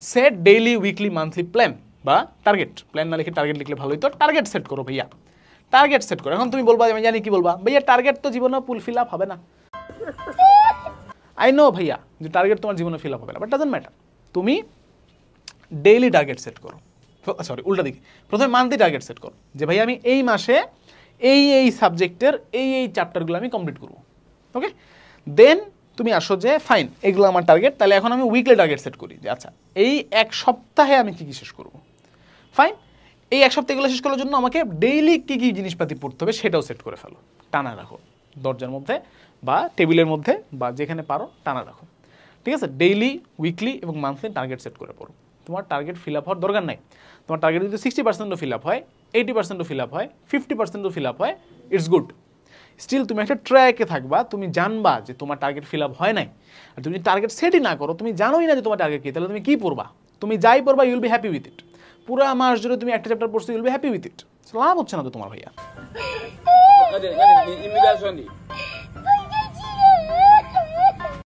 Set daily weekly monthly plan বা target, plan না লিখে টার্গেট লিখলে ভালোই। তো টার্গেট সেট করো ভাইয়া, টার্গেট সেট করো। এখন তুমি বলবা, আমি জানি কি বলবা, ভাইয়া টার্গেট তো জীবনে ফিল আপ হবে না। আই নো ভাইয়া যে টার্গেট তোমার জীবনে ফিল আপ হবে না, বাট ডাজন্ট ম্যাটার। তুমি ডেইলি টার্গেট সেট করো, সরি উল্টা দিকে, প্রথমে মান্থলি টার্গেট সেট করো যে ভাই আমি এই মাসে এই সাবজেক্টের এই চ্যাপ্টারগুলো আমি কমপ্লিট করবো। ওকে, দেন তুমি আসো যে ফাইন এগুলো আমার টার্গেট, তাহলে এখন আমি উইকলি টার্গেট সেট করি যে আচ্ছা এই এক সপ্তাহে আমি কী কী শেষ করবো। ফাইন, এই এক সপ্তাহ এগুলো শেষ করার জন্য আমাকে ডেইলি কী কী জিনিসপাতি পড়তে হবে সেটাও সেট করে ফেলো, টানা রাখো দরজার মধ্যে বা টেবিলের মধ্যে বা যেখানে পারো টানা রাখো। ঠিক আছে, ডেইলি উইকলি এবং মান্থলি টার্গেট সেট করে পড়ো। তোমার টার্গেট ফিল আপ হওয়ার দরকার নাই। তোমার টার্গেট যদি 60%ও ফিল আপ হয়, 80%ও ফিল আপ হয়, 50%ও ফিল আপ হয়, ইটস গুড। স্টিল তুমি একটা ট্র্যাকে থাকবা, তুমি জানবা যে তোমার টার্গেট ফিল আপ হয় নাই। আর তুমি টার্গেট সেটই না করো, তুমি জানোই না যে তোমার টার্গেট কী, তাহলে তুমি কী পড়বা? তুমি যাই পড়বা you'll be happy with it. পুরো মাস জুড়ে তুমি একটা চ্যাপ্টার পড়ছো, you'll be happy with it. লাভ হচ্ছে না তো তোমার ভাইয়া।